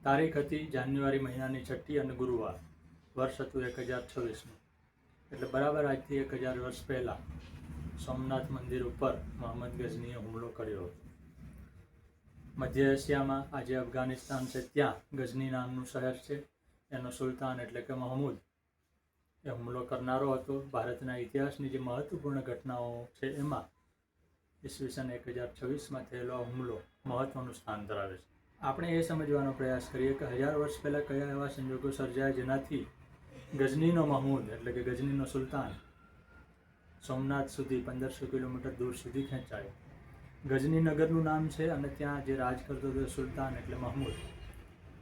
તારીખ હતી જાન્યુઆરી મહિનાની 6મી અને ગુરુવાર. વર્ષ હતું 1026નું. એટલે બરાબર આજથી 1000 વર્ષ પહેલાં સોમનાથ મંદિર ઉપર મોહમ્મદ ગઝનીએ હુમલો કર્યો હતો. મધ્ય એશિયામાં આજે અફઘાનિસ્તાન છે ત્યાં ગઝની નામનું શહેર છે. એનો સુલતાન એટલે કે મહમૂદ એ હુમલો કરનારો હતો. ભારતના ઇતિહાસની જે મહત્વપૂર્ણ ઘટનાઓ છે એમાં ઈસવીસન 1026માં થયેલો હુમલો મહત્વનું સ્થાન ધરાવે છે. આપણે એ સમજવાનો પ્રયાસ કરીએ કે 1000 વર્ષ પહેલાં કયા એવા સંજોગો સર્જાયા જેનાથી ગઝનીનો મહમૂદ એટલે કે ગઝનીનો સુલતાન સોમનાથ સુધી 1500 કિલોમીટર દૂર સુધી ખેંચાયો. ગઝની નગરનું નામ છે અને ત્યાં જે રાજ કરતો હતો સુલતાન એટલે મહમૂદ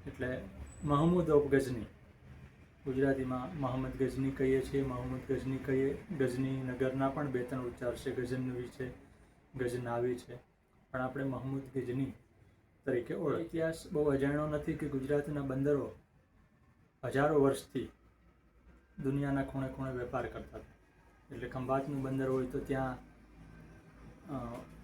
એટલે મહમૂદ ઓફ ગઝની. ગુજરાતીમાં મોહમ્મદ ગઝની કહીએ છીએ, મહમૂદ ગઝની કહીએ. ગઝની નગરના પણ 2-3 ઉચ્ચાર છે, ગઝનવી છે, ગઝનાવી છે, પણ આપણે મહમૂદ ગઝની તરીકે ઓળખ. ઇતિહાસ બહુ અજાણ્યો નથી કે ગુજરાતના બંદરો હજારો વર્ષથી દુનિયાના ખૂણે ખૂણે વેપાર કરતા હતા. એટલે ખંભાતનું બંદર હોય તો ત્યાં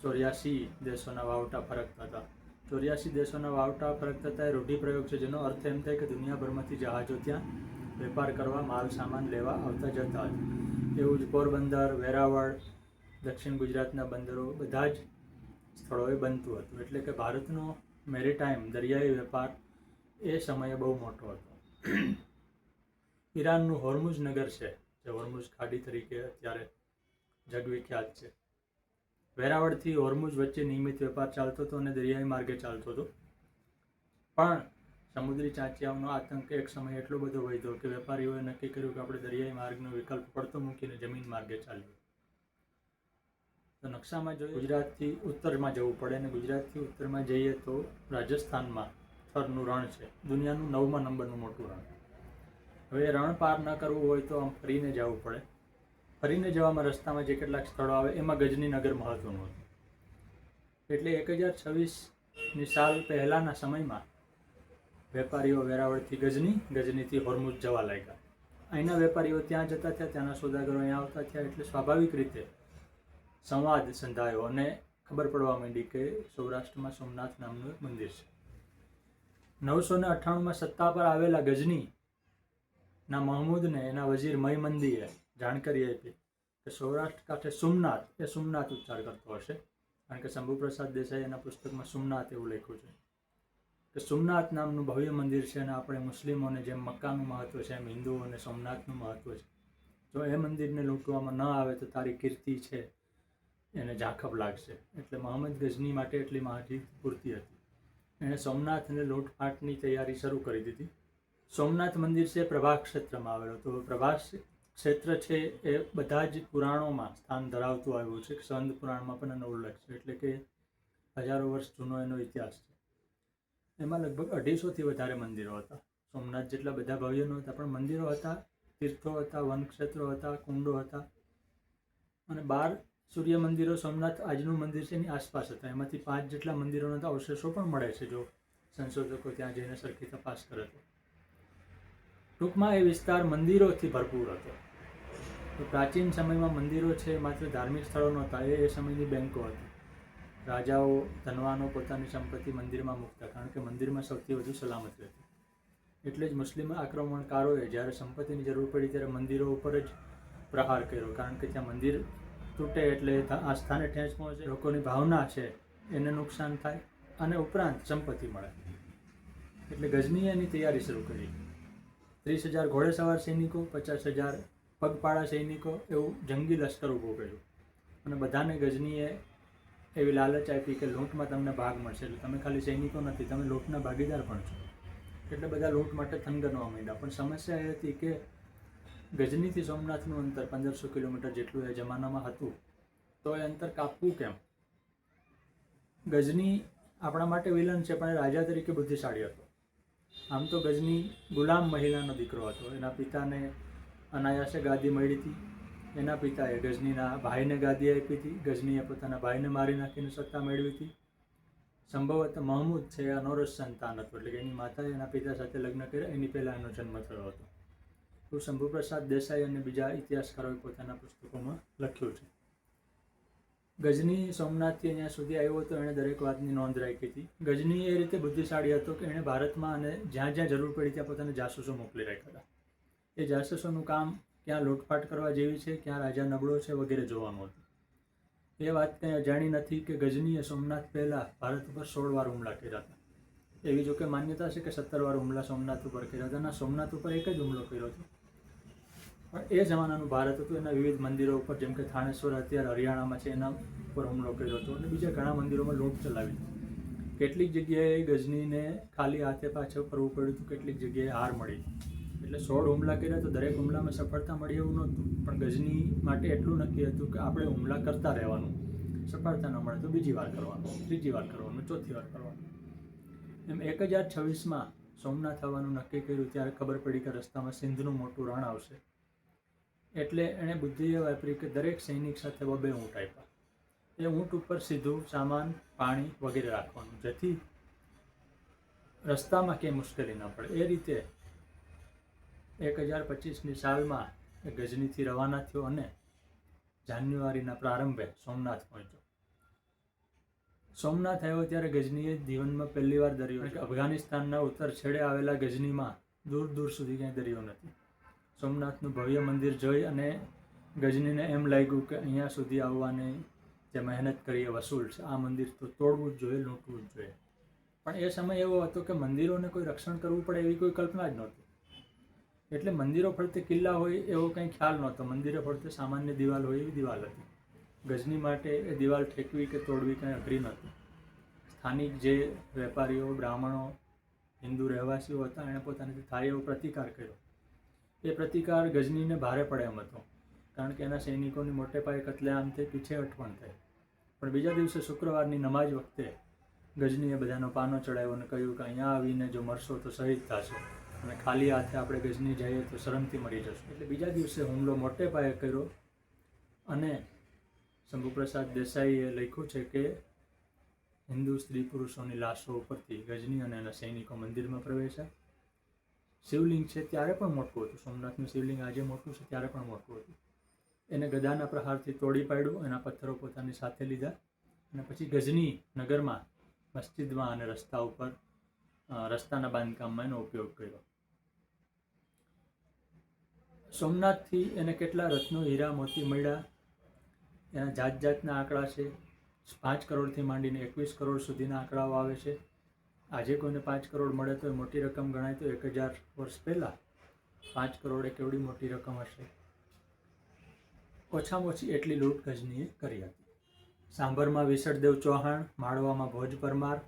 84 દેશોના વાવટા ફરકતા હતા. 84 દેશોના વાવટા ફરકતા હતા એ રૂઢિપ્રયોગ છે, જેનો અર્થ એમ થાય કે દુનિયાભરમાંથી જહાજો ત્યાં વેપાર કરવા, માલ સામાન લેવા આવતા જતા હતા. એવું જ પોરબંદર, વેરાવળ, દક્ષિણ ગુજરાતના બંદરો બધા જ સ્થળોએ બનતું હતું. એટલે કે ભારતનો મેરીટાઈમ દરિયાઈ વેપાર એ સમયે બહુ મોટો હતો. ઈરાનનું હોર્મુઝ નગર છે, જે હોર્મુઝ ખાડી તરીકે અત્યારે જગવિખ્યાત છે. વેરાવળથી હોર્મુઝ વચ્ચે નિયમિત વેપાર ચાલતો હતો અને દરિયાઈ માર્ગે ચાલતો હતો. પણ સમુદ્રી ચાંચિયાઓનો આતંક એક સમય એટલો બધો વધ્યો કે વેપારીઓએ નક્કી કર્યું કે આપણે દરિયાઈ માર્ગનો વિકલ્પ પડતો મૂકીને જમીન માર્ગે ચાલીએ. તો નકશામાં જોઈએ ગુજરાતથી ઉત્તરમાં જવું પડે અને ગુજરાતથી ઉત્તરમાં જઈએ તો રાજસ્થાનમાં થરનું રણ છે, દુનિયાનું 9મા નંબરનું મોટું રણ. હવે રણ પાર ન કરવું હોય તો આમ ફરીને જવું પડે. ફરીને જવામાં રસ્તામાં જે કેટલાક સ્થળો આવે એમાં ગઝની નગર મહત્વનું હતું. એટલે 1026ની સાલ પહેલાંના સમયમાં વેપારીઓ વેરાવળથી ગઝની, ગઝનીથી હોર્મુઝ જવા લાગ્યા. અહીંના વેપારીઓ ત્યાં જતા થયા, ત્યાંના સોદાગરો અહીંયા આવતા થયા. એટલે સ્વાભાવિક રીતે સંવાદ સંધાયો અને ખબર પડવા માંડી કે સૌરાષ્ટ્રમાં સોમનાથ નામનું એક મંદિર છે. 998માં સત્તા પર આવેલા ગઝનીના મહમૂદને એના વઝીર મયમંદીએ જાણકારી આપી કે સૌરાષ્ટ્ર કાંઠે સોમનાથ, એ સોમનાથ ઉચ્ચાર કરતો હશે, કારણ કે શંભુપ્રસાદ દેસાઈ એના પુસ્તકમાં સોમનાથ એવું લખ્યું છે કે સોમનાથ નામનું ભવ્ય મંદિર છે અને આપણે મુસ્લિમોને જેમ મક્કાનું મહત્વ છે એમ હિન્દુઓને સોમનાથનું મહત્વ છે. જો એ મંદિરને લૂંટવામાં ન આવે તો તારી કીર્તિ છે એને ઝાંખપ લાગશે. એટલે મોહમ્મદ ગઝની માટે એટલી માહિતી પૂરતી હતી. એણે સોમનાથને લૂંટફાટની તૈયારી શરૂ કરી દીધી. સોમનાથ મંદિર છે પ્રભાસ ક્ષેત્રમાં આવેલો. તો પ્રભાસ ક્ષેત્ર છે એ બધા જ પુરાણોમાં સ્થાન ધરાવતું આવ્યું છે. સ્કંદ પુરાણમાં પણ એનો ઉલ્લેખ છે. એટલે કે હજારો વર્ષ જૂનો એનો ઇતિહાસ છે. એમાં લગભગ 250થી વધારે મંદિરો હતા. સોમનાથ જેટલા બધા ભવ્ય ન હતા, પણ મંદિરો હતા, તીર્થો હતા, વનક્ષેત્રો હતા, કુંડો હતા અને 12 સૂર્ય મંદિરો સોમનાથ આજનું મંદિર છે એની આસપાસ હતા. એમાંથી 5 જેટલા મંદિરોના તો અવશેષો પણ મળે છે જો સંશોધકો ત્યાં જઈને સરખી તપાસ કરે તો. ટૂંકમાં એ વિસ્તાર મંદિરોથી ભરપૂર હતો. તો પ્રાચીન સમયમાં મંદિરો છે માત્ર ધાર્મિક સ્થળો નહોતા, એ સમયની બેંકો હતી. રાજાઓ, ધનવાનો પોતાની સંપત્તિ મંદિરમાં મૂકતા, કારણ કે મંદિરમાં સૌથી વધુ સલામત રહેતી. એટલે જ મુસ્લિમ આક્રમણકારોએ જ્યારે સંપત્તિની જરૂર પડી ત્યારે મંદિરો ઉપર જ પ્રહાર કર્યો, કારણ કે ત્યાં મંદિર તૂટે એટલે આસ્થાને ઠેંચ પહોંચે, લોકોની ભાવના છે એને નુકસાન થાય અને ઉપરાંત સંપત્તિ મળે. એટલે ગઝનીએ એની તૈયારી શરૂ કરી. 30,000 ઘોડેસવાર સૈનિકો, 50,000 પગપાળા સૈનિકો, એવું જંગી લશ્કર ઊભું કર્યું અને બધાને ગઝનીએ એવી લાલચ આપી કે લૂંટમાં તમને ભાગ મળશે. એટલે તમે ખાલી સૈનિકો નથી, તમે લૂંટના ભાગીદાર પણ છો. એટલે બધા લૂંટ માટે થનગનવા માંડ્યા. પણ સમસ્યા એ હતી કે ગઝનીથી સોમનાથનું અંતર 1500 કિલોમીટર જેટલું એ જમાનામાં હતું, તો એ અંતર કાપવું કેમ? ગઝની આપણા માટે વિલન છે, પણ એ રાજા તરીકે બુદ્ધિશાળી હતો. આમ તો ગઝની ગુલામ મહિલાનો દીકરો હતો. એના પિતાને અનાયાસે ગાદી મળી હતી. એના પિતાએ ગઝનીના ભાઈને ગાદી આપી હતી. ગઝનીએ પોતાના ભાઈને મારી નાખીને સત્તા મેળવી હતી. સંભવતઃ મહમૂદ છે એ અનોરસ સંતાન હતો, એટલે કે એની માતાએ એના પિતા સાથે લગ્ન કર્યા એની પહેલાં એનો જન્મ થયો હતો. તો શંભુ પ્રસાદ દેસાઈ અને બીજા ઇતિહાસકારોએ પોતાના પુસ્તકોમાં લખ્યું છે. ગજની સોમનાથથી અહીંયા સુધી આવ્યો હતો, એણે દરેક વાતની નોંધ રાખી હતી. ગજની એ રીતે બુદ્ધિશાળી હતો કે એણે ભારતમાં અને જ્યાં જ્યાં જરૂર પડી ત્યાં પોતાના જાસૂસો મોકલી રાખ્યા હતા. એ જાસૂસોનું કામ ક્યાં લૂંટફાટ કરવા જેવી છે, ક્યાં રાજા નબળો છે વગેરે જોવાનું હતું. એ વાત કંઈ અજાણી નથી કે ગજનીએ સોમનાથ પહેલાં ભારત ઉપર 16 વાર હુમલા કર્યા હતા. એવી જો કે માન્યતા છે કે 17 વાર હુમલા સોમનાથ ઉપર કર્યા હતા. ના, સોમનાથ ઉપર એક જ હુમલો કર્યો હતો. પણ એ જમાનાનું ભારત હતું. એના વિવિધ મંદિરો ઉપર, જેમ કે થાણેશ્વર અત્યારે હરિયાણામાં છે, એના ઉપર હુમલો કર્યો હતો અને બીજા ઘણા મંદિરોમાં લૂંટ ચલાવી. કેટલીક જગ્યાએ ગજનીને ખાલી હાથે પાછળ ફરવું પડ્યું હતું, કેટલીક જગ્યાએ હાર મળી. એટલે 16 હુમલા કર્યા તો દરેક હુમલામાં સફળતા મળી એવું નહોતું. પણ ગજની માટે એટલું નક્કી હતું કે આપણે હુમલા કરતા રહેવાનું. સફળતા ન મળે તો બીજી વાર કરવાનું, ત્રીજી વાર કરવાનું, ચોથી વાર કરવાનું. એમ 1026માં સોમનાથ આવવાનું નક્કી કર્યું ત્યારે ખબર પડી કે રસ્તામાં સિંધનું મોટું રણ આવશે. એટલે એણે બુદ્ધિએ વાપરી કે દરેક સૈનિક સાથે 2 ઊંટ આપ્યા. એ ઊંટ ઉપર સીધું સામાન, પાણી વગેરે રાખવાનું, જેથી રસ્તામાં ક્યાંય મુશ્કેલી ન પડે. એ રીતે 1025ની સાલમાં એ ગજનીથી રવાના થયો અને જાન્યુઆરીના પ્રારંભે સોમનાથ પહોંચ્યો. સોમનાથ આવ્યો ત્યારે ગજનીએ જીવનમાં પહેલી વાર દરિયો, અફઘાનિસ્તાનના ઉત્તર છેડે આવેલા ગજનીમાં દૂર દૂર સુધી ક્યાંય દરિયો નથી. સોમનાથનું ભવ્ય મંદિર જોઈ અને ગજનીને એમ લાગ્યું કે અહીંયા સુધી આવવાની જે મહેનત કરી એ વસૂલ છે. આ મંદિર તો તોડવું જ જોઈએ, લૂંટવું જ જોઈએ. પણ એ સમય એવો હતો કે મંદિરોને કોઈ રક્ષણ કરવું પડે એવી કોઈ કલ્પના જ નહોતી. એટલે મંદિરો ફરતે કિલ્લા હોય એવો કંઈ ખ્યાલ નહોતો. મંદિરો ફરતે સામાન્ય દિવાલ હોય એવી દિવાલ હતી. ગજની માટે એ દિવાલ ઠેકવી કે તોડવી કંઈ અઘરી નહોતી. સ્થાનિક જે વેપારીઓ, બ્રાહ્મણો, હિન્દુ રહેવાસીઓ હતા, એણે પોતાનાથી થાય એવો પ્રતિકાર કર્યો. એ પ્રતિકાર ગજનીને ભારે પડે એમ હતો, કારણ કે એના સૈનિકોની મોટે પાયે કતલેઆમ થઈ, પીછેહટ પણ થઈ. પણ બીજા દિવસે શુક્રવારની નમાજ વખતે ગજનીએ બધાનો પાનો ચડાવ્યો અને કહ્યું કે અહીંયા આવીને જો મરશો તો શહીદ થશો, અને ખાલી હાથે આપણે ગજની જઈએ તો શરમથી મરી જશું. એટલે બીજા દિવસે હુમલો મોટે પાયે કર્યો અને શંભુપ્રસાદ દેસાઈએ લખ્યું છે કે હિન્દુ સ્ત્રી પુરુષોની લાશો ઉપરથી ગજની અને એના સૈનિકો મંદિરમાં પ્રવેશ્યા. શિવલિંગ છે ત્યારે પણ મોટું હતું. સોમનાથનું શિવલિંગ આજે મોટું છે, ત્યારે પણ મોટું હતું. એને ગદાના પ્રહારથી તોડી પાડ્યું. એના પથ્થરો પોતાની સાથે લીધા અને પછી ગજની નગરમાં મસ્જિદમાં અને રસ્તા ઉપર રસ્તાના બાંધકામમાં એનો ઉપયોગ કર્યો. સોમનાથથી એને કેટલા રત્નો, હીરા, મોતી મળ્યા એના જાત જાતના આંકડા છે. 5 કરોડથી માંડીને 21 કરોડ સુધીના આંકડાઓ આવે છે. આજે કોઈને 5 કરોડ મળે તો એ મોટી રકમ ગણાય, તો 1000 વર્ષ પહેલાં 5 કરોડ એ કેવડી મોટી રકમ હશે. ઓછામાં ઓછી એટલી લૂંટ ગજનીએ કરી હતી. સાંભરમાં વિસળદેવ ચૌહાણ, માળવામાં ભોજ પરમાર,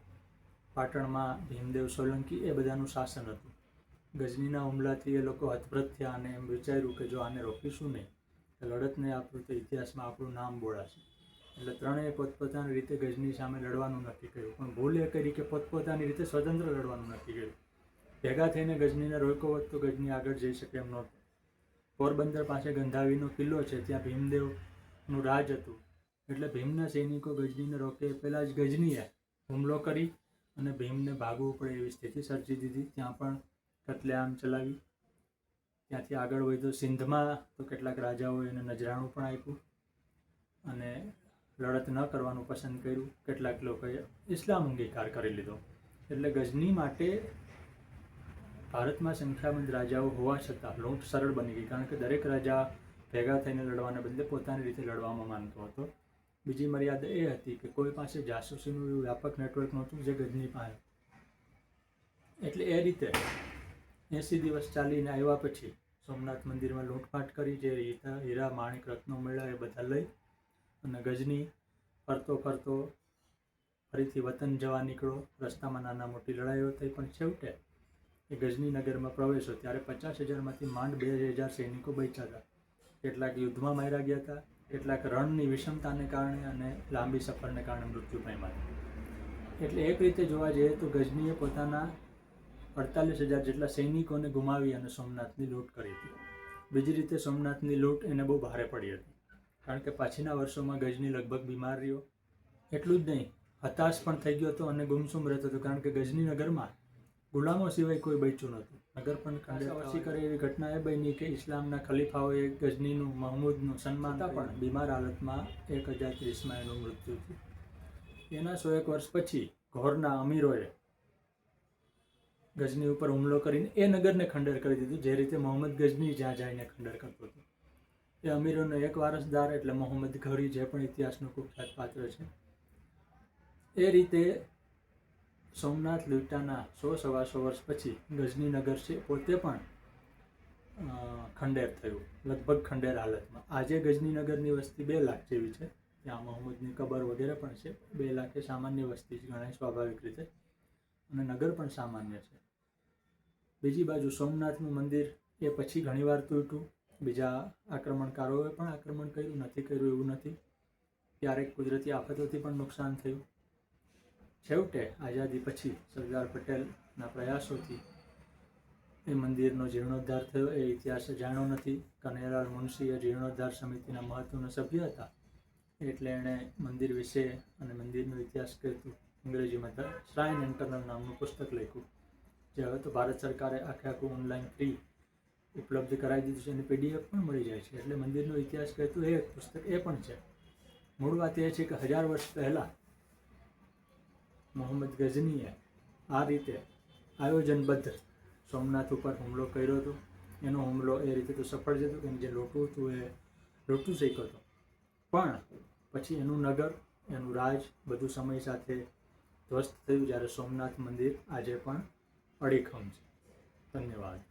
પાટણમાં ભીમદેવ સોલંકી, એ બધાનું શાસન હતું. ગજનીના હુમલાથી એ લોકો હતપ્રત થયા અને એમ વિચાર્યું કે જો આને રોકીશું નહીં તો લડત નહીં આપણું તો ઇતિહાસમાં આપણું નામ બોળાશે. એટલે ત્રણેય પોતપોતાની રીતે ગજની સામે લડવાનું નક્કી કર્યું. પણ ભૂલ એ કરી કે પોતપોતાની રીતે સ્વતંત્ર લડવાનું નક્કી કર્યું. ભેગા થઈને ગજનીને રોક્યો હોત તો ગજની આગળ જઈ શકે એમ નહોતું. પોરબંદર પાસે ગંધાવીનો કિલ્લો છે, ત્યાં ભીમદેવનું રાજ હતું. એટલે ભીમના સૈનિકો ગજનીને રોકે પહેલાં જ ગજનીએ હુમલો કરી અને ભીમને ભાગવું પડે એવી સ્થિતિ સર્જી દીધી. ત્યાં પણ કતલેઆમ ચલાવી. ત્યાંથી આગળ વધ્યો સિંધમાં, તો કેટલાક રાજાઓએ એને નજરાણું પણ આપ્યું અને લડત ન કરવાનું પસંદ કર્યું. કેટલાક લોકોએ ઇસ્લામ અંગીકાર કરી લીધો. એટલે ગજની માટે ભારતમાં સંખ્યાબંધ રાજાઓ હોવા છતાં લૂંટ સરળ બની ગઈ, કારણ કે દરેક રાજા ભેગા થઈને લડવાને બદલે પોતાની રીતે લડવામાં માનતો હતો. બીજી મર્યાદા એ હતી કે કોઈ પાસે જાસૂસીનું એવું વ્યાપક નેટવર્ક નહોતું જે ગજની પાસે. એટલે એ રીતે 80 દિવસ ચાલીને આવ્યા પછી સોમનાથ મંદિરમાં લૂંટફાટ કરી, જે હીરા, માણિક, રત્નો મળ્યા એ બધા લઈ અને ગજની ફરતો ફરતો ફરીથી વતન જવા નીકળ્યો. રસ્તામાં નાના મોટી લડાઈઓ થઈ, પણ છેવટે એ ગજની નગરમાં પ્રવેશ્યો ત્યારે 50,000માંથી માંડ 2,000 સૈનિકો બચ્યા હતા. કેટલાક યુદ્ધમાં માર્યા ગયા હતા, કેટલાક રણની વિષમતાને કારણે અને લાંબી સફરને કારણે મૃત્યુ પામ્યા હતા. એટલે એક રીતે જોવા જઈએ તો ગજનીએ પોતાના 48,000 જેટલા સૈનિકોને ગુમાવી અને સોમનાથની લૂંટ કરી હતી. બીજી રીતે સોમનાથની લૂંટ એને બહુ ભારે પડી હતી, કારણ કે પાછળના વર્ષોમાં ગજની લગભગ બીમાર રહ્યો. એટલું જ નહીં, હતાશ પણ થઈ ગયો હતો અને ગુમસુમ રહેતો હતો, કારણ કે ગજની નગરમાં ગુલામો સિવાય કોઈ બચ્યું નહોતું. નગર પણ ખંડેર ઓછી કરે એવી ઘટના એ બની કે ઇસ્લામના ખલીફાઓએ ગઝનીનું મહમૂદનું સન્માન પણ બીમાર હાલતમાં 1030માં એનું મૃત્યુ થયું. એના 100 વર્ષ પછી ઘોરના અમીરોએ ગઝની ઉપર હુમલો કરીને એ નગરને ખંડેર કરી દીધું, જે રીતે મોહમ્મદ ગઝની જ્યાં જઈને ખંડેર કરતો હતો. એ અમીરોનો એક વારસદાર એટલે મોહમ્મદ ઘોરી, જે પણ ઇતિહાસનું કુખ્યાત પાત્ર છે. એ રીતે સોમનાથ લૂંટાના 100-125 વર્ષ પછી ગઝની નગર છે પોતે પણ ખંડેર થયું, લગભગ ખંડેર હાલતમાં. આજે ગઝની નગરની વસ્તી 2 લાખ જેવી છે. ત્યાં મોહમ્મદની કબર વગેરે પણ છે. 2 લાખ એ સામાન્ય વસ્તી જ ગણાય સ્વાભાવિક રીતે, અને નગર પણ સામાન્ય છે. બીજી બાજુ સોમનાથનું મંદિર એ પછી ઘણીવાર તૂટ્યું. બીજા આક્રમણકારોએ પણ આક્રમણ કર્યું, નથી કર્યું એવું નથી. ક્યારેક કુદરતી આફતોથી પણ નુકસાન થયું. છેવટે આઝાદી પછી સરદાર પટેલના પ્રયાસોથી એ મંદિરનો જીર્ણોદ્ધાર થયો. એ ઇતિહાસ જાણ્યો નથી. કનૈયાલાલ મુનશી એ જીર્ણોદ્ધાર સમિતિના મહત્વના સભ્ય હતા, એટલે એણે મંદિર વિશે અને મંદિરનો ઇતિહાસ કહેતું અંગ્રેજીમાં ધ શ્રાઇન ઇન્ટરનલ નામનું પુસ્તક લખ્યું, જે હવે તો ભારત સરકારે આખું ઓનલાઈન ફ્રી ઉપલબ્ધ કરાવી દીધું છે. એની PDF પણ મળી જાય છે. એટલે મંદિરનો ઇતિહાસ કહેતું એ પુસ્તક એ પણ છે. મૂળ વાત એ છે કે 1000 વર્ષ પહેલાં મોહમ્મદ ગઝનીએ આ રીતે આયોજનબદ્ધ સોમનાથ ઉપર હુમલો કર્યો હતો. એનો હુમલો એ રીતે તો સફળ જતો કે જે લૂંટવું હતું એ લૂંટવું શક્યો હતો, પણ પછી એનું નગર, એનું રાજ બધું સમય સાથે ધ્વસ્ત થયું, જ્યારે સોમનાથ મંદિર આજે પણ અડીખમ છે. ધન્યવાદ.